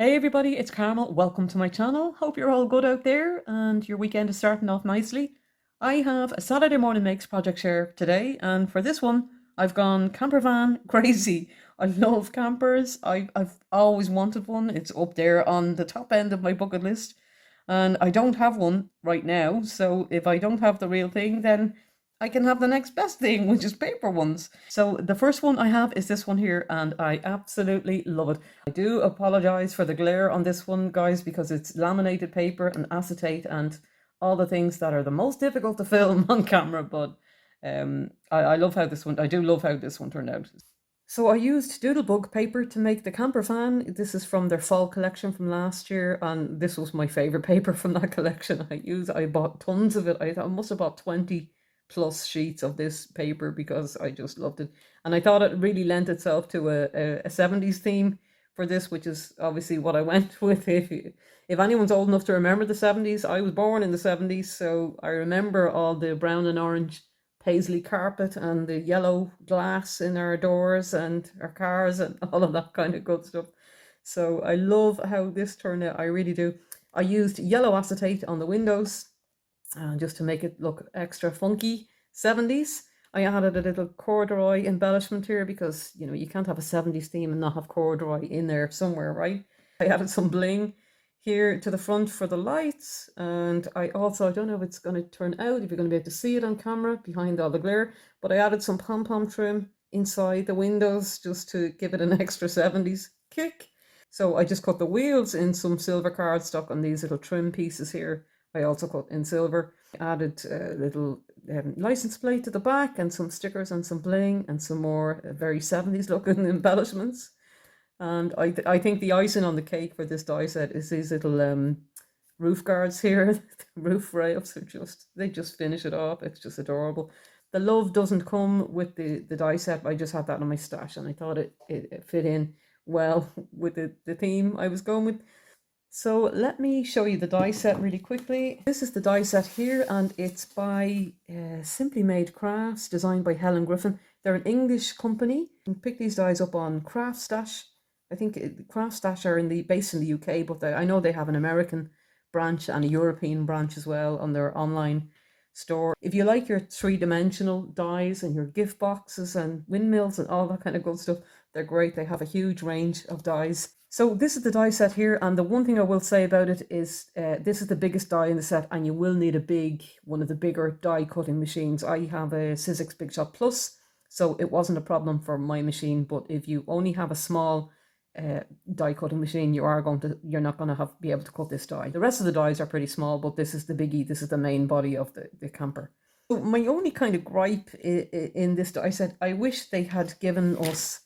Hey everybody, it's Carmel. Welcome to my channel. Hope you're all good out there and your weekend is starting off nicely. I have a Saturday morning makes project share today, and for this one, I've gone camper van crazy. I love campers. I've always wanted one. It's up there on the top end of my bucket list, and I don't have one right now. So if I don't have the real thing, then I can have the next best thing, which is paper ones. So the first one I have is this one here, and I absolutely love it. I do apologize for the glare on this one, guys, because it's laminated paper and acetate and all the things that are the most difficult to film on camera. But I love how this one, I do love how this one turned out. So I used Doodlebug paper to make the camper van. This is from their fall collection from last year, and this was my favorite paper from that collection. I bought tons of it. I must have bought 20 plus sheets of this paper because I just loved it. And I thought it really lent itself to a 70s theme for this, which is obviously what I went with. If anyone's old enough to remember the 70s, I was born in the 70s, so I remember all the brown and orange paisley carpet and the yellow glass in our doors and our cars and all of that kind of good stuff. So I love how this turned out. I really do. I used yellow acetate on the windows just to make it look extra funky 70s. I added a little corduroy embellishment here because, you know, you can't have a 70s theme and not have corduroy in there somewhere, right? I added some bling here to the front for the lights, and I don't know if it's going to turn out, if you're going to be able to see it on camera behind all the glare, but I added some pom-pom trim inside the windows just to give it an extra 70s kick. So I just cut the wheels in some silver cardstock on these little trim pieces here. I also cut in silver. Added a little license plate to the back and some stickers and some bling and some more very 70s looking embellishments. And I think the icing on the cake for this die set is these little roof guards here. The roof rails are they just finish it off. It's just adorable. The love doesn't come with the die set. I just had that in my stash and I thought it fit in well with the theme I was going with. So let me show you the die set really quickly. This is the die set here, and it's by Simply Made Crafts, designed by Helen Griffin. They're an English company. You can pick these dies up on Craft Stash. I think Craft Stash are based in the UK, but I know they have an American branch and a European branch as well on their online store. If you like your three-dimensional dies and your gift boxes and windmills and all that kind of good stuff, they're great. They have a huge range of dies. So this is the die set here, and the one thing I will say about it is this is the biggest die in the set, and you will need one of the bigger die cutting machines. I have a Sizzix Big Shot Plus, so it wasn't a problem for my machine, but if you only have a small die cutting machine, you're not going to be able to cut this die. The rest of the dies are pretty small, but this is the biggie. This is the main body of the camper. So my only kind of gripe in this die set, I wish they had given us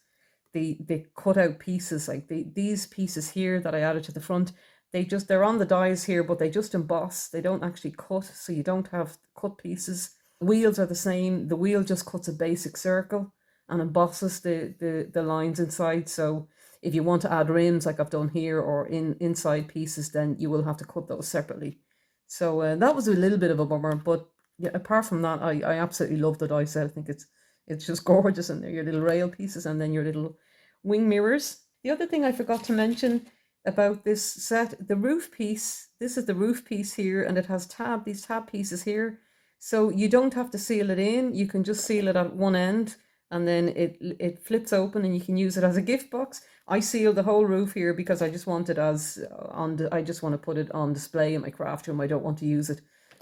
the cut out pieces, like these pieces here that I added to the front. They're on the dies here, but they just emboss. They don't actually cut, so you don't have cut pieces. The wheels are the same. The wheel just cuts a basic circle and embosses the lines inside. So if you want to add rims like I've done here or inside pieces, then you will have to cut those separately. So that was a little bit of a bummer, but yeah, apart from that, I absolutely love the die set. I think it's just gorgeous, and your little rail pieces and then your little wing mirrors. The other thing I forgot to mention about this set, the roof piece. This is the roof piece here, and it has these tab pieces here. So you don't have to seal it in. You can just seal it at one end, and then it flips open and you can use it as a gift box. I sealed the whole roof here because I just want it I just want to put it on display in my craft room. I don't want to use it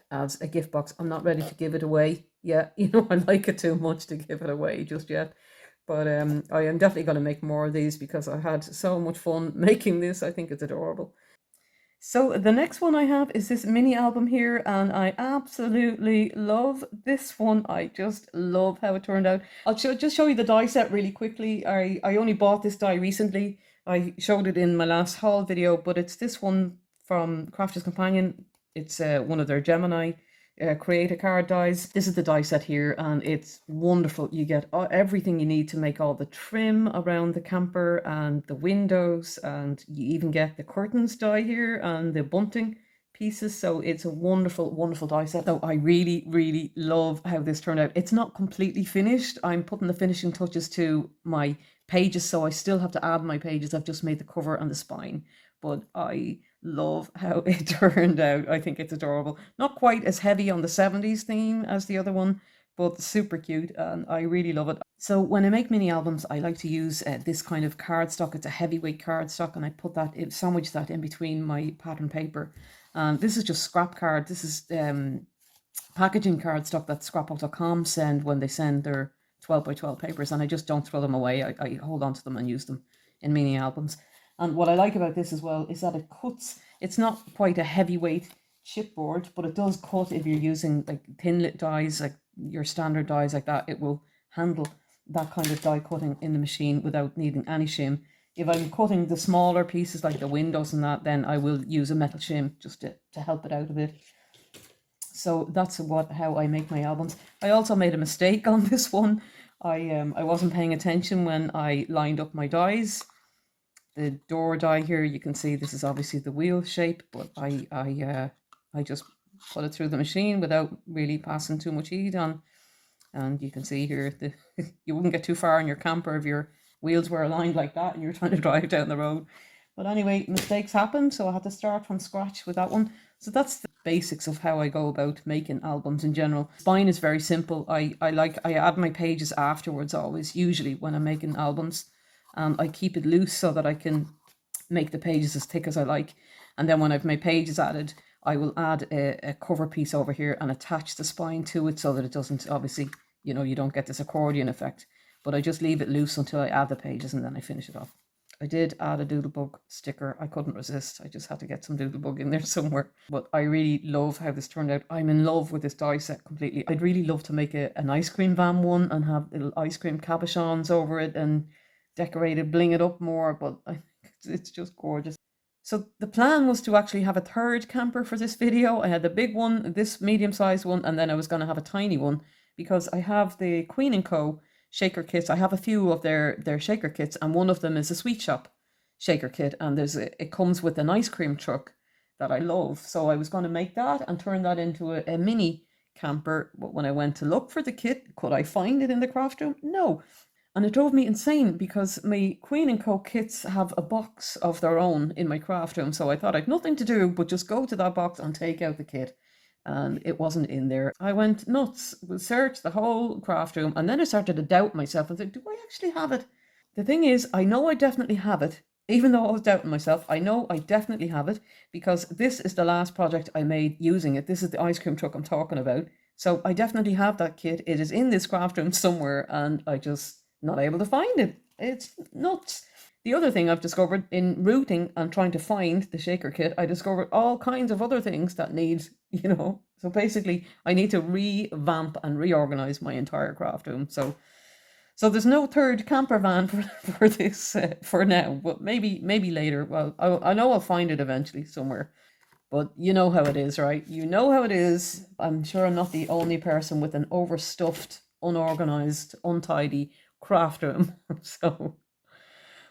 as a gift box. I'm not ready to give it away yet. You know, I like it too much to give it away just yet. But I am definitely going to make more of these because I had so much fun making this. I think it's adorable. So the next one I have is this mini album here, and I absolutely love this one. I just love how it turned out. I'll just show you the die set really quickly. I only bought this die recently. I showed it in my last haul video, but it's this one from Crafter's Companion. It's one of their Gemini create a card dies. This is the die set here, and it's wonderful. You get everything you need to make all the trim around the camper and the windows, and you even get the curtains die here and the bunting pieces. So it's a wonderful, wonderful die set. So I really, really love how this turned out. It's not completely finished. I'm putting the finishing touches to my pages, so I still have to add my pages. I've just made the cover and the spine, but I love how it turned out. I think it's adorable. Not quite as heavy on the 70s theme as the other one, but super cute, and I really love it. So when I make mini albums, I like to use this kind of cardstock. It's a heavyweight cardstock, and I put that sandwich that in between my pattern paper. This is just scrap card. This is packaging cardstock that scrapbook.com send when they send their 12 by 12 papers, and I just don't throw them away. I hold on to them and use them in mini albums. And what I like about this as well is that it cuts. It's not quite a heavyweight chipboard, but it does cut if you're using like thin dies, like your standard dies like that. It will handle that kind of die cutting in the machine without needing any shim. If I'm cutting the smaller pieces like the windows and that, then I will use a metal shim just to help it out a bit. So that's how I make my albums. I also made a mistake on this one. I wasn't paying attention when I lined up my dies. The door die here, you can see this is obviously the wheel shape, but I just put it through the machine without really passing too much heat on. And you can see here, you wouldn't get too far in your camper if your wheels were aligned like that and you're trying to drive down the road. But anyway, mistakes happen, so I had to start from scratch with that one. So that's the basics of how I go about making albums in general. Spine is very simple. I add my pages afterwards always, usually when I'm making albums. I keep it loose so that I can make the pages as thick as I like. And then when I've my pages added, I will add a cover piece over here and attach the spine to it so that it doesn't, obviously, you know, you don't get this accordion effect. But I just leave it loose until I add the pages and then I finish it off. I did add a Doodlebug sticker. I couldn't resist. I just had to get some Doodlebug in there somewhere. But I really love how this turned out. I'm in love with this die set completely. I'd really love to make an ice cream van one and have little ice cream cabochons over it and decorate it, bling it up more, but it's just gorgeous. So the plan was to actually have a third camper for this video. I had the big one, this medium-sized one, and then I was going to have a tiny one because I have the Queen & Co. shaker kits. I have a few of their shaker kits, and one of them is a sweet shop shaker kit, and it comes with an ice cream truck that I love. So I was going to make that and turn that into a mini camper. But when I went to look for the kit, could I find it in the craft room? No. And it drove me insane because my Queen & Co. kits have a box of their own in my craft room. So I thought I'd nothing to do but just go to that box and take out the kit. And it wasn't in there. I went nuts, searched the whole craft room, and then I started to doubt myself and said, do I actually have it? The thing is, I know I definitely have it. Even though I was doubting myself, I know I definitely have it because this is the last project I made using it. This is the ice cream truck I'm talking about. So I definitely have that kit. It is in this craft room somewhere, and I just not able to find it. It's nuts. The other thing I've discovered in rooting and trying to find the shaker kit, I discovered all kinds of other things that need, you know, so basically I need to revamp and reorganize my entire craft room. So there's no third camper van for this for now, but maybe later. Well, I know I'll find it eventually somewhere. But you know how it is, right? You know how it is. I'm sure I'm not the only person with an overstuffed, unorganized, untidy craft room.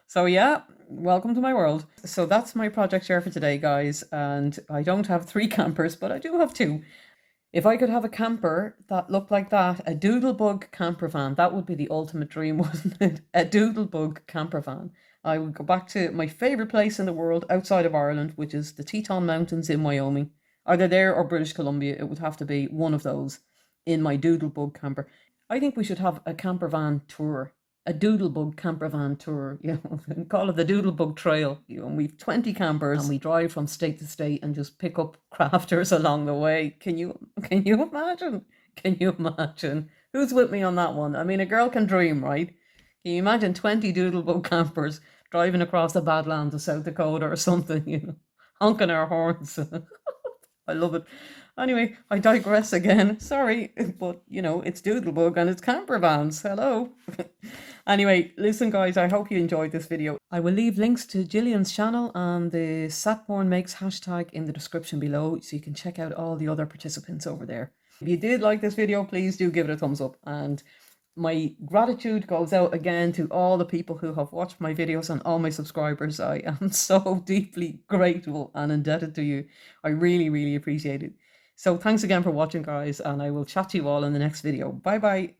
So yeah, welcome to my world. So that's my project share for today, guys. And I don't have 3 campers, but I do have 2. If I could have a camper that looked like that, a Doodlebug camper van, that would be the ultimate dream, wouldn't it? A Doodlebug camper van. I would go back to my favorite place in the world outside of Ireland, which is the Teton Mountains in Wyoming. Either there or British Columbia. It would have to be one of those in my Doodlebug camper. I think we should have a camper van tour, a Doodlebug camper van tour, you know, and call it the Doodlebug Trail. You know, and we've 20 campers and we drive from state to state and just pick up crafters along the way. Can you imagine? Can you imagine? Who's with me on that one? I mean, a girl can dream, right? Can you imagine 20 Doodlebug campers driving across the Badlands of South Dakota or something, you know, honking our horns? I love it. Anyway, I digress again. Sorry, but you know, it's Doodlebug and it's camper vans. Hello. Anyway, listen guys, I hope you enjoyed this video. I will leave links to Gillian's channel and the Satborn Makes hashtag in the description below so you can check out all the other participants over there. If you did like this video, please do give it a thumbs up, and my gratitude goes out again to all the people who have watched my videos and all my subscribers. I am so deeply grateful and indebted to you. I really, really appreciate it. So thanks again for watching, guys, and I will chat to you all in the next video. Bye bye.